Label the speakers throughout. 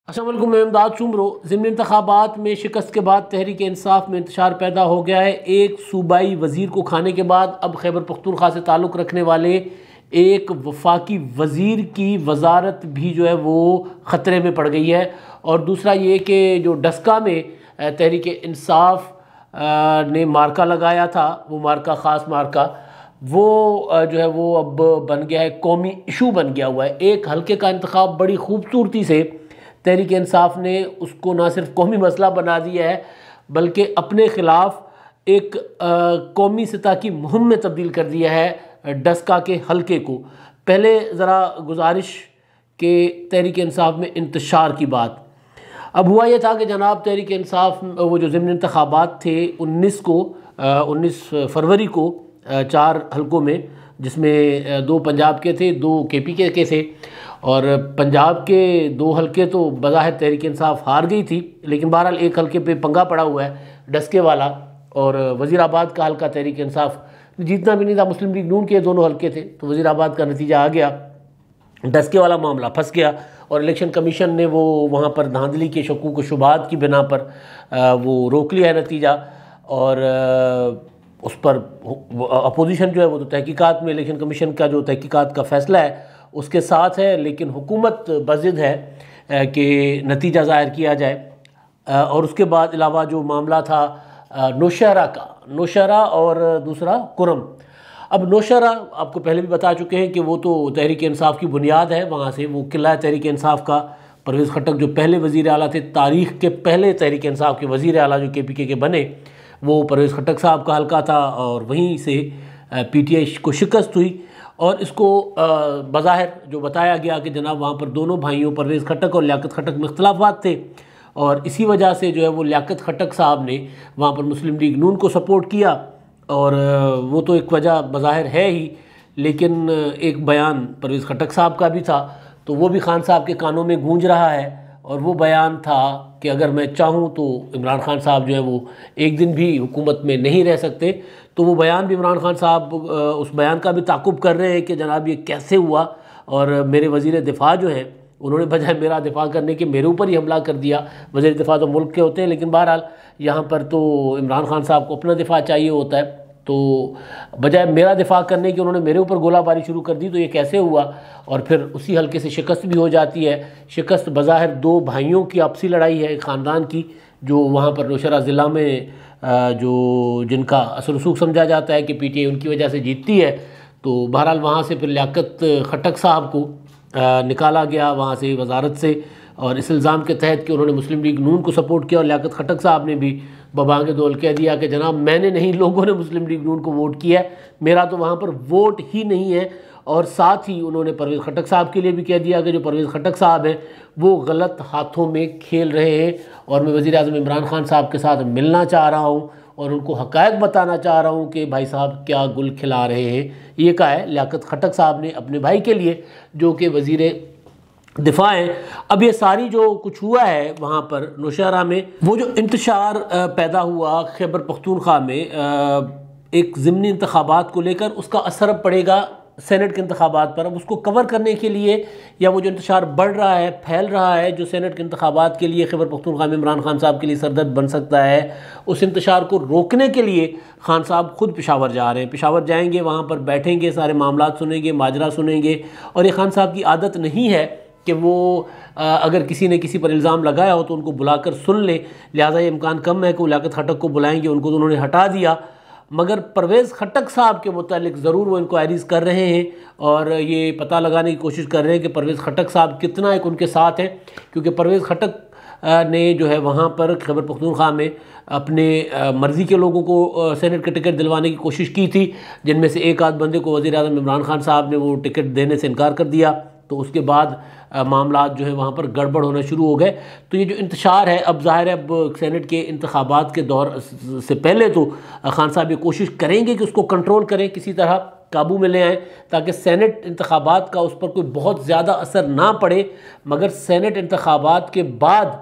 Speaker 1: अस्सलाम वालेकुम, मैं इमदाद चुमरो। ज़िमनी इंतखाबात में शिकस्त के बाद तहरीक इंसाफ में इंतशार पैदा हो गया है। एक सूबाई वज़ीर को खाने के बाद अब खैबर पख्तूनख्वा से ताल्लुक़ रखने वाले एक वफाकी वज़ीर की वजारत भी जो है वो ख़तरे में पड़ गई है। और दूसरा ये कि जो डस्का में तहरीक इंसाफ ने मार्का लगाया था, वो मार्का ख़ास मार्का वो जो है वो अब बन गया है, कौमी इशू बन गया हुआ है। एक हल्के का इंतखाब बड़ी खूबसूरती से तहरीक इंसाफ ने उसको ना सिर्फ कौमी मसला बना दिया है बल्कि अपने ख़िलाफ़ एक कौमी सतह की मुहिम में तब्दील कर दिया है डस्का के हल्के को। पहले ज़रा गुजारिश के तहरीक इंसाफ में इंतशार की बात। अब हुआ यह था कि जनाब तहरीक इंसाफ वो जो ज़िमनी इंतखाबात थे 19 फरवरी को 4 हल्कों में, जिसमें 2 पंजाब के थे, 2 KPK के थे। और पंजाब के 2 हल्के तो बज़ाहिर तहरीक इंसाफ हार गई थी, लेकिन बहरहाल एक हल्के पे पंगा पड़ा हुआ है डस्के वाला, और वज़ीराबाद का हल्का तहरीक इंसाफ जीतना भी नहीं था। मुस्लिम लीग नून के दोनों हल्के थे, तो वज़ीराबाद का नतीजा आ गया, डस्के वाला मामला फंस गया। और इलेक्शन कमीशन ने वो वहाँ पर धांधली के शकूक शुबात की बिना पर वो रोक लिया है नतीजा। और उस पर अपोजिशन जो है वो तो तहकीकात में, इलेक्शन कमीशन का जो तहकीकात का फ़ैसला है उसके साथ है, लेकिन हुकूमत बज़िद है कि नतीजा ज़ाहिर किया जाए। और उसके बाद अलावा जो मामला था नौशहरा का, नौशहरा और दूसरा कुरम। अब नौशहरा आपको पहले भी बता चुके हैं कि वो तो तहरीक इंसाफ की बुनियाद है, वहाँ से वो किला है तहरीक इंसाफ का। परवेज़ खट्टक जो पहले वज़ीर आला थे, तारीख़ के पहले तहरीक इंसाफ के वज़ीर आला जो KPK के बने, वो परवेज़ खट्टक साहब का हल्का था। और वहीं से PTI को शिकस्त हुई और इसको बज़ाहिर जो बताया गया कि जनाब वहाँ पर दोनों भाइयों परवेज़ खट्टक और लियाकत खट्टक में इख्तिलाफ़ात थे, और इसी वजह से जो है वो लियाकत खट्टक साहब ने वहाँ पर मुस्लिम लीग नून को सपोर्ट किया। और वो तो एक वजह बज़ाहिर है ही, लेकिन एक बयान परवेज़ खट्टक साहब का भी था, तो वो भी खान साहब के कानों में गूंज रहा है। और वो बयान था कि अगर मैं चाहूँ तो इमरान खान साहब जो है वो एक दिन भी हुकूमत में नहीं रह सकते। तो वो बयान भी इमरान खान साहब उस बयान का भी ताक़ुब कर रहे हैं कि जनाब ये कैसे हुआ, और मेरे वज़ीर दिफ़ा जो है उन्होंने बजाय मेरा दिफ़ा करने के मेरे ऊपर ही हमला कर दिया। वज़ीर दिफ़ा तो मुल्क के होते हैं, लेकिन बहरहाल यहाँ पर तो इमरान खान साहब को अपना दिफ़ा चाहिए होता है, तो बजाय मेरा दिफ़ा करने के उन्होंने मेरे ऊपर गोलाबारी शुरू कर दी। तो ये कैसे हुआ? और फिर उसी हल्के से शिकस्त भी हो जाती है। शिकस्त बज़ाहिर 2 भाइयों की आपसी लड़ाई है, ख़ानदान की, जो वहाँ पर नौशहरा ज़िला में जो जिनका असर रसूख समझा जाता है कि PTI उनकी वजह से जीतती है। तो बहरहाल वहाँ से फिर लियाकत खट्टक साहब को निकाला गया वहाँ से वजारत से, और इस इल्ज़ाम के तहत कि उन्होंने मुस्लिम लीग नून को सपोर्ट किया। और लियाकत खट्टक साहब ने भी बबांगे दौल कह दिया कि जनाब मैंने नहीं, लोगों ने मुस्लिम लीग नून को वोट किया है, मेरा तो वहाँ पर वोट ही नहीं है। और साथ ही उन्होंने परवेज़ खट्टक साहब के लिए भी कह दिया कि जो परवेज़ खट्टक साहब हैं वो गलत हाथों में खेल रहे हैं, और मैं वज़ीर आज़म इमरान खान साहब के साथ मिलना चाह रहा हूँ और उनको हक़ायक़ बताना चाह रहा हूँ कि भाई साहब क्या गुल खिला रहे हैं। ये कहा है लियाकत खट्टक साहब ने अपने भाई के लिए, जो कि वज़ीर दिफ़ा है। अब ये सारी जो कुछ हुआ है वहाँ पर नौशहरा में, वो जो इंतशार पैदा हुआ खैबर पख्तूनख्वा में एक ज़िमनी इंतखाबात को लेकर, उसका असर अब पड़ेगा सेनेट के इंतखाबात पर। अब उसको कवर करने के लिए, या वो जो इंतशार बढ़ रहा है, फैल रहा है, जो सेनेट के इंतखाबात के लिए खैबर पख्तूनख्वा में इमरान खान साहब के लिए सरदर्द बन सकता है, उस इंतशार को रोकने के लिए खान साहब खुद पेशावर जा रहे हैं। पेशावर जाएंगे, वहाँ पर बैठेंगे, सारे मामला सुनेंगे, माजरा सुनेंगे। और ये खान साहब की आदत नहीं है कि वो अगर किसी ने किसी पर इल्ज़ाम लगाया हो तो उनको बुलाकर सुन ले, लिहाजा ये इम्कान कम है कि वो लियाकत खट्टक को बुलाएंगे। उनको तो उन्होंने हटा दिया, मगर परवेज़ खट्टक साहब के मुतालिक ज़रूर वो इंक्वायरीज़ कर रहे हैं और ये पता लगाने की कोशिश कर रहे हैं कि परवेज़ खट्टक साहब कितना एक उनके साथ हैं। क्योंकि परवेज़ खट्टक ने जो है वहाँ पर खैबर पख्तूनख्वा में अपने मर्ज़ी के लोगों को सेनेट के टिकट दिलवाने की कोशिश की थी, जिनमें से एक आध बंदे को वज़ीर आज़म इमरान खान साहब ने वो टिकट देने से इनकार कर दिया। तो उसके बाद मामला जो है वहाँ पर गड़बड़ होना शुरू हो गए। तो ये जो इंतशार है, अब ज़ाहिर है अब सेनेट के इंतखाबात के दौर से पहले तो खान साहब ये कोशिश करेंगे कि उसको कंट्रोल करें, किसी तरह काबू में ले आएँ, ताकि सेनेट इंतखाबात का उस पर कोई बहुत ज़्यादा असर ना पड़े। मगर सेनेट इंतखाबात के बाद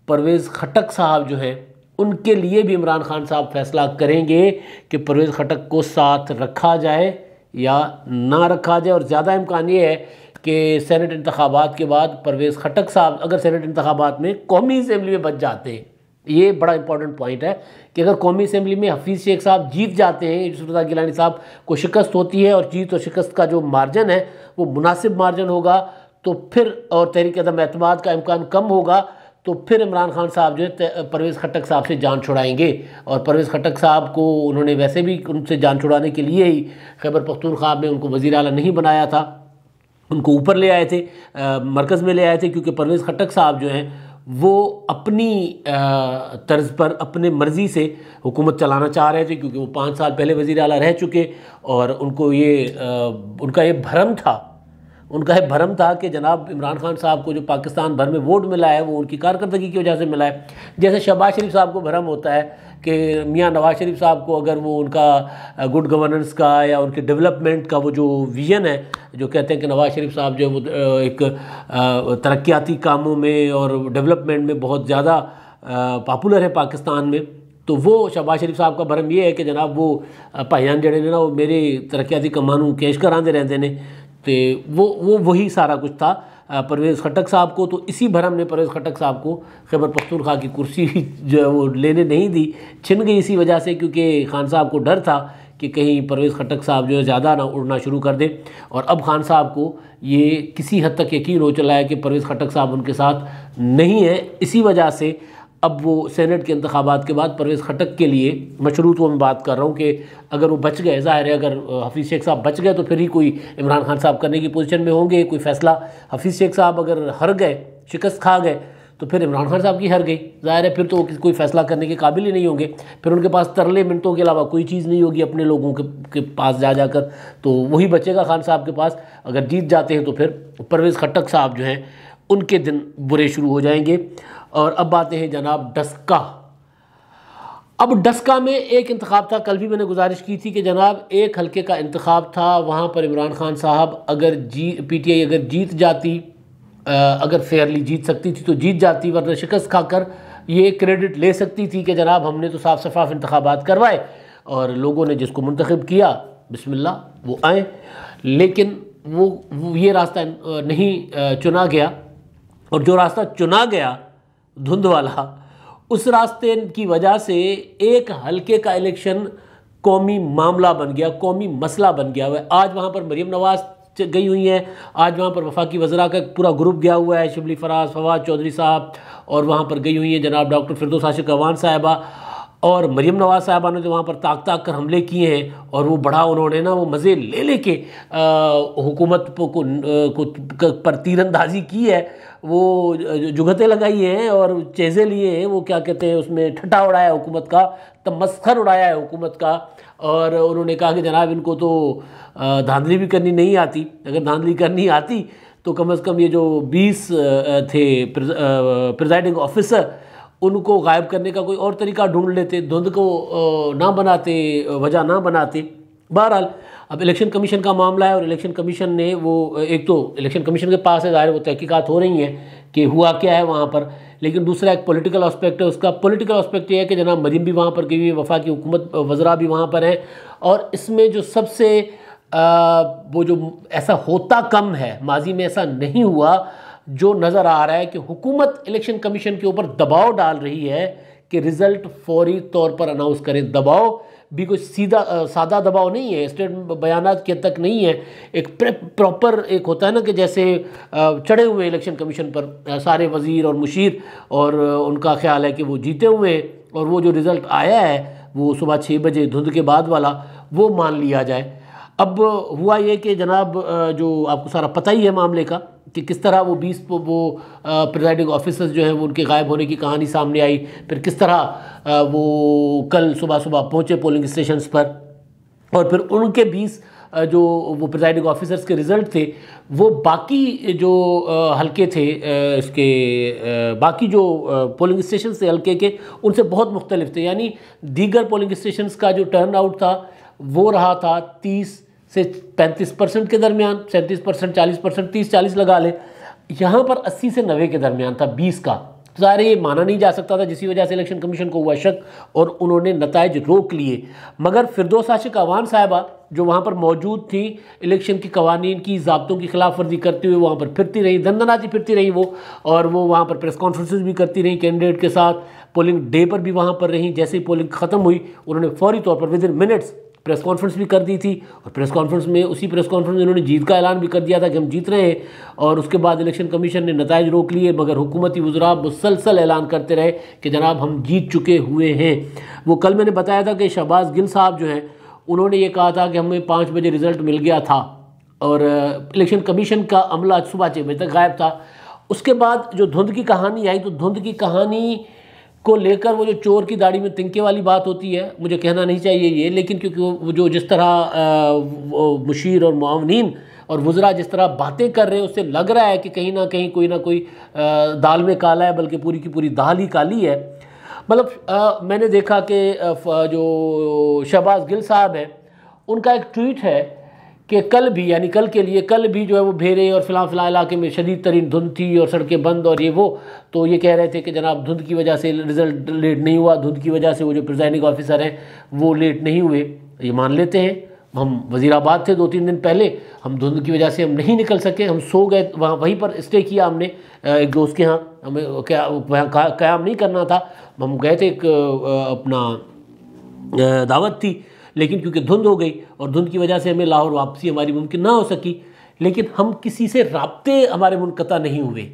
Speaker 1: परवेज़ खट्टक साहब जो हैं, उनके लिए भी इमरान खान साहब फैसला करेंगे कि परवेज़ खट्टक को साथ रखा जाए या ना रखा जाए। और ज़्यादा इम्कान ये है कि सेनेट इंतखाबात के बाद परवेज़ खट्टक साहब अगर सेनेट इंतखाबात में कौमी असम्बली में बच जाते हैं, ये बड़ा इंपॉर्टेंट पॉइंट है कि अगर कौमी असम्बली में हफीज़ शेख साहब जीत जाते हैं, यूसुफ रज़ा गिलानी साहब को शिकस्त होती है और जीत और शिकस्त का जो मार्जिन है वो मुनासिब मार्जिन होगा, तो फिर और तहरीक अदम एतमाद का इम्कान कम होगा, तो फिर इमरान खान साहब जो है परवेज़ खट्टक साहब से जान छुड़ाएंगे। और परवेज़ खट्टक साहब को उन्होंने वैसे भी उनसे जान छुड़ाने के लिए ही खैबर पख्तूनख्वा में उनको वज़ीर आला नहीं बनाया था, उनको ऊपर ले आए थे, मरकज़ में ले आए थे, क्योंकि परवेज़ खट्टक साहब जो हैं वो अपनी तर्ज पर अपने मर्ज़ी से हुकूमत चलाना चाह रहे थे, क्योंकि वो 5 साल पहले वज़ीर आला रह चुके और उनको उनका ये भरम था कि जनाब इमरान खान साहब को जो पाकिस्तान भर में वोट मिला है वो उनकी कारकर्दगी की वजह से मिला है। जैसे शहबाज शरीफ साहब को भरम होता है कि मियां नवाज शरीफ साहब को अगर वो उनका गुड गवर्नेंस का या उनके डेवलपमेंट का वो जो विज़न है, जो कहते हैं कि नवाज शरीफ साहब जो है वो एक तरक्याती कामों में और डेवलपमेंट में बहुत ज़्यादा पॉपुलर है पाकिस्तान में, तो वो शहबाज शरीफ साहब का भरम ये है कि जनाब वो भाईजान जड़े ने ना वो मेरे तरक्याती कमानू कैश कराते रहते हैं, तो वही सारा कुछ था परवेज़ खट्टक साहब को। तो इसी भरम ने परवेज़ खट्टक साहब को खैबर पख्तूनख्वा की कुर्सी जो है वो लेने नहीं दी, छिन गई इसी वजह से, क्योंकि खान साहब को डर था कि कहीं परवेज़ खट्टक साहब जो है ज़्यादा ना उड़ना शुरू कर दे। और अब खान साहब को ये किसी हद तक यकीन हो चला है कि परवेज़ खट्टक साहब उनके साथ नहीं है, इसी वजह से अब वो सेनेट के इंतखाबात के बाद परवेज़ खट्टक के लिए मशरूत वो मैं बात कर रहा हूँ कि अगर वो बच गए, ज़ाहिर है अगर हफीज़ शेख साहब बच गए तो फिर ही कोई इमरान खान साहब करने की पोजीशन में होंगे, कोई फ़ैसला हफीज़ शेख साहब अगर हार गए, शिकस्त खा गए, तो फिर इमरान खान साहब की हार गई, ज़ाहिर है फिर तो कोई फ़ैसला करने के काबिल ही नहीं होंगे, फिर उनके पास तरले मिनटों के अलावा कोई चीज़ नहीं होगी अपने लोगों के पास जाकर, तो वही बचेगा खान साहब के पास। अगर जीत जाते हैं तो फिर परवेज़ खट्टक साहब जो हैं उनके दिन बुरे शुरू हो जाएंगे। और अब आते हैं जनाब डस्का। अब डस्का में एक इंतखाब था, कल भी मैंने गुजारिश की थी कि जनाब एक हल्के का इंतखाब था, वहाँ पर इमरान खान साहब अगर PTI अगर जीत जाती, अगर फेयरली जीत सकती थी तो जीत जाती, वरना शिकस्त खाकर ये क्रेडिट ले सकती थी कि जनाब हमने तो साफ शफाफ इंतखाबात करवाए और लोगों ने जिसको मुंतखब किया बिस्मिल्लाह वो आए, लेकिन वो ये रास्ता नहीं चुना गया, और जो रास्ता चुना गया धुंध वाला, उस रास्ते की वजह से एक हल्के का इलेक्शन कौमी मामला बन गया, कौमी मसला बन गया हुआ है। आज वहाँ पर मरीम नवाज गई हुई हैं, आज वहाँ पर वफाकी वज़रा का पूरा ग्रुप गया हुआ है, शिबली फराज, फवाद चौधरी साहब, और वहाँ पर गई हुई हैं जनाब डॉक्टर फिरदौस आशिक अवान साहिबा, और मरीम नवाज साहबा ने तो वहाँ पर ताक कर हमले किए हैं, और वो बड़ा उन्होंने ना वो मज़े ले के हुकूमत को पर तीरंदाजी की है, वो जुगतें लगाई हैं और चेज़े लिए हैं, वो क्या कहते हैं उसमें ठट्ठा उड़ाया हुकूमत का, तमस्खर उड़ाया है हुकूमत का, और उन्होंने कहा कि जनाब इनको तो धांधली भी करनी नहीं आती, अगर धांधली करनी आती तो कम से कम ये जो 20 थे प्रिजाइडिंग ऑफिसर उनको गायब करने का कोई और तरीका ढूंढ लेते, धुंध को ना बनाते, वजह ना बनाते। बहरहाल अब इलेक्शन कमीशन का मामला है, और इलेक्शन कमीशन ने वो एक तो इलेक्शन कमीशन के पास है, ज़ाहिर वो तहकीकात हो रही हैं कि हुआ क्या है वहाँ पर, लेकिन दूसरा एक पॉलिटिकल एस्पेक्ट है। उसका पॉलिटिकल एस्पेक्ट ये है कि जनाब मरीम भी वहाँ पर गई हुई है, वफाकी हुकूमत वज़रा भी वहाँ पर हैं, और इसमें जो सबसे वो जो ऐसा होता कम है, माजी में ऐसा नहीं हुआ, जो नज़र आ रहा है कि हुकूमत इलेक्शन कमीशन के ऊपर दबाव डाल रही है कि रिज़ल्ट फौरी तौर पर अनाउंस करें। दबाव भी कोई सादा दबाव नहीं है, स्टेट बयानात के तक नहीं है, एक प्रॉपर एक होता है ना कि जैसे चढ़े हुए इलेक्शन कमीशन पर सारे वज़ीर और मुशीर, और उनका ख्याल है कि वो जीते हुए हैं, और वो जो रिज़ल्ट आया है वो सुबह 6 बजे धुंध के बाद वाला वो मान लिया जाए। अब हुआ ये कि जनाब जो आपको सारा पता ही है मामले का कि किस तरह वो 20 प्रिजाइडिंग ऑफिसर्स जो हैं वो उनके गायब होने की कहानी सामने आई, फिर किस तरह वो कल सुबह पहुँचे पोलिंग स्टेशंस पर, और फिर उनके 20 जो वो प्रिजाइडिंग ऑफिसर्स के रिज़ल्ट थे वो बाकी जो हल्के थे इसके बाकी जो पोलिंग स्टेशन थे हल्के के उनसे बहुत मुख्तलिफ थे। यानी दीगर पोलिंग स्टेशंस का जो टर्न आउट था वो रहा था 30 से 35% के दरमियान, 37%, 40%, 30-40 लगा ले। यहाँ पर 80 से 90 के दरमियान था 20 का, ज़ाहिर ये माना नहीं जा सकता था, जिसकी वजह से इलेक्शन कमीशन को हुआ शक और उन्होंने नताइज रोक लिए। मगर फिरदौस आशिक अवान साहिबा जो वहाँ पर मौजूद थी, इलेक्शन की कवानीन की ज़ाब्तों की खिलाफ वर्जी करते हुए वहाँ पर फिरती रही, दंदनाती फिरती रही वो, और वो वहाँ पर प्रेस कॉन्फ्रेंसेस भी करती रही कैंडिडेट के साथ। पोलिंग डे पर भी वहाँ पर रही। जैसे ही पोलिंग ख़त्म हुई उन्होंने फौरी तौर पर with in minutes press conference भी कर दी थी, और प्रेस कॉन्फ्रेंस में उसी प्रेस कॉन्फ्रेंस में उन्होंने जीत का ऐलान भी कर दिया था कि हम जीत रहे हैं। और उसके बाद इलेक्शन कमीशन ने नताइज रोक लिए, मगर हुकूमती वज़रा मुसलसल ऐलान करते रहे कि जनाब हम जीत चुके हुए हैं। वो कल मैंने बताया था कि शहबाज गिल साहब जो हैं उन्होंने ये कहा था कि हमें 5 बजे रिज़ल्ट मिल गया था, और इलेक्शन कमीशन का अमला सुबह 6 बजे तक गायब था। उसके बाद जो धुंध की कहानी आई, तो धुंध की कहानी को लेकर वो जो चोर की दाढ़ी में तिनके वाली बात होती है, मुझे कहना नहीं चाहिए ये, लेकिन क्योंकि वो जो जिस तरह मुशीर और मुआवनीन और वज़रा जिस तरह बातें कर रहे हैं, उससे लग रहा है कि कहीं ना कहीं कोई ना कोई दाल में काला है, बल्कि पूरी की पूरी दाल ही काली है। मतलब मैंने देखा कि जो शहबाज गिल साहब है उनका एक ट्वीट है कि कल भी, यानी कल के लिए, कल भी जो है वो भेरे और फ़िलहाल इलाके में शदीद तरीन धुंध थी और सड़कें बंद और ये वो। तो ये कह रहे थे कि जनाब धुंध की वजह से रिज़ल्ट लेट नहीं हुआ, धुंध की वजह से वो जो प्रिजाइडिंग ऑफिसर हैं वो लेट नहीं हुए। ये मान लेते हैं, हम वज़ीराबाद थे 2-3 दिन पहले, हम धुंध की वजह से हम नहीं निकल सके, हम सो गए वहाँ, वहीं पर स्टे किया हमने एक दोस्त के यहाँ, हमें क्या वहाँ क़याम नहीं करना था, हम गए थे, एक अपना दावत थी, लेकिन क्योंकि धुंध हो गई और धुंध की वजह से हमें लाहौर वापसी हमारी मुमकिन ना हो सकी। लेकिन हम किसी से राब्ते हमारे मुनक़ता नहीं हुए।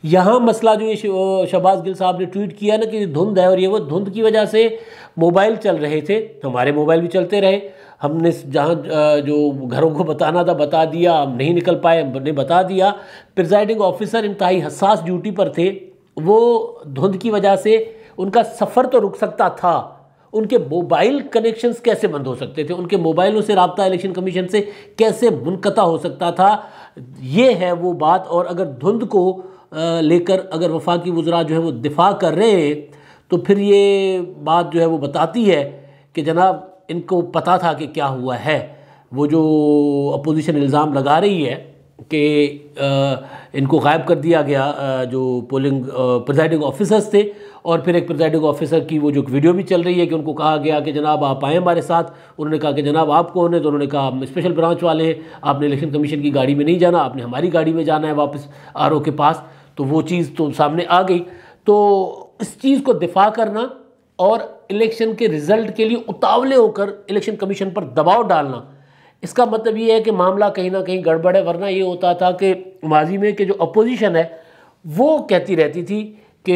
Speaker 1: यहाँ मसला जो ये शहबाज गिल साहब ने ट्वीट किया ना कि धुंध है और ये वो, धुंध की वजह से मोबाइल चल रहे थे, हमारे मोबाइल भी चलते रहे, हमने जहाँ जो घरों को बताना था बता दिया, हम नहीं निकल पाए, हमने बता दिया। प्रिजाइडिंग ऑफिसर इंतहाई हसास ड्यूटी पर थे, वो धुंध की वजह से उनका सफ़र तो रुक सकता था, उनके मोबाइल कनेक्शंस कैसे बंद हो सकते थे, उनके मोबाइलों से रब्ता इलेक्शन कमीशन से कैसे मुनक़ता हो सकता था, ये है वो बात। और अगर धुंध को लेकर अगर वफाकी वज़रा जो है वो दिफा कर रहे हैं, तो फिर ये बात जो है वो बताती है कि जनाब इनको पता था कि क्या हुआ है। वो जो अपोजिशन इल्ज़ाम लगा रही है कि इनको गायब कर दिया गया, जो पोलिंग प्रिजाइडिंग ऑफिसर्स थे, और फिर एक प्रिजाइडिंग ऑफिसर की वो जो वीडियो भी चल रही है कि उनको कहा गया कि जनाब आप आएँ हमारे साथ। उन्होंने कहा कि जनाब आप कौन है, तो उन्होंने कहा हम स्पेशल ब्रांच वाले हैं, आपने इलेक्शन कमीशन की गाड़ी में नहीं जाना, आपने हमारी गाड़ी में जाना है वापस आरओ के पास। तो वो चीज़ तो सामने आ गई। तो इस चीज़ को दिफा करना और इलेक्शन के रिज़ल्ट के लिए उतावले होकर इलेक्शन कमीशन पर दबाव डालना, इसका मतलब ये है कि मामला कहीं ना कहीं गड़बड़ है। वरना ये होता था कि माजी में कि जो अपोजिशन है वो कहती रहती थी कि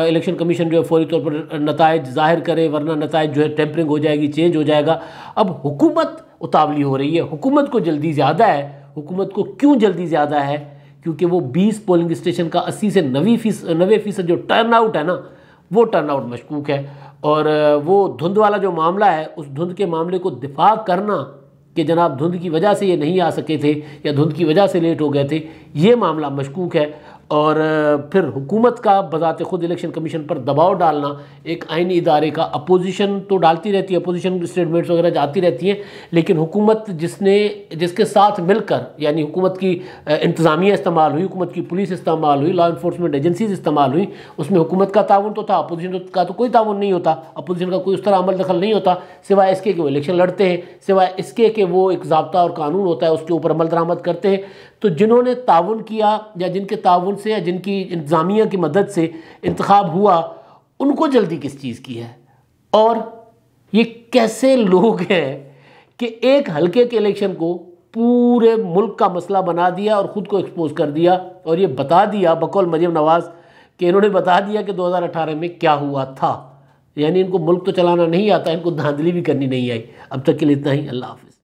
Speaker 1: इलेक्शन कमीशन जो है फौरी तौर पर नताइज ज़ाहिर करे, वरना नताइज जो है टेम्परिंग हो जाएगी, चेंज हो जाएगा। अब हुकूमत उतावली हो रही है, हुकूमत को जल्दी ज़्यादा है। हुकूमत को क्यों जल्दी ज़्यादा है? क्योंकि वो 20 पोलिंग स्टेशन का 80 से 90% जो टर्न आउट है ना, वो टर्न आउट मशकूक है। और वो धुंध वाला जो मामला है, उस धुंध के मामले को दिफा करना कि जनाब धुंध की वजह से ये नहीं आ सके थे या धुंध की वजह से लेट हो गए थे, ये मामला मशकूक है। और फिर हुकूमत का बज़ाते ख़ुद इलेक्शन कमीशन पर दबाव डालना, एक आइनी इदारे का, अपोजिशन तो डालती रहती है, अपोजिशन स्टेटमेंट्स वगैरह जाती रहती हैं, लेकिन हुकूमत जिसके साथ मिलकर, यानी हुकूमत की इंतज़ामिया इस्तेमाल हुई, हुकूमत की पुलिस इस्तेमाल हुई, लॉ इन्फोर्समेंट एजेंसीज इस्तेमाल हुई, उसमें हुकूमत का ताउन तो था, अपोजिशन का तो कोई ताउन नहीं होता, अपोजिशन का कोई उस तरह अमल दखल नहीं होता, सिवाय इसके कि वो इलेक्शन लड़ते हैं, सिवाय इसके कि वो एक ज़ाब्ता और कानून होता है उसके ऊपर अमल दरामद करते हैं। तो जिन्होंने ताउन किया या जिनके ताउन से या जिनकी इंतज़ामिया की मदद से इंतखाब हुआ, उनको जल्दी किस चीज़ की है? और ये कैसे लोग हैं कि एक हल्के के इलेक्शन को पूरे मुल्क का मसला बना दिया और ख़ुद को एक्सपोज कर दिया, और ये बता दिया बकौल मरियम नवाज़ कि इन्होंने बता दिया कि 2018 में क्या हुआ था। यानी इनको मुल्क तो चलाना नहीं आता, इनको धांधली भी करनी नहीं आई। अब तक के लिए इतना ही। अल्लाह हाफ़िज़।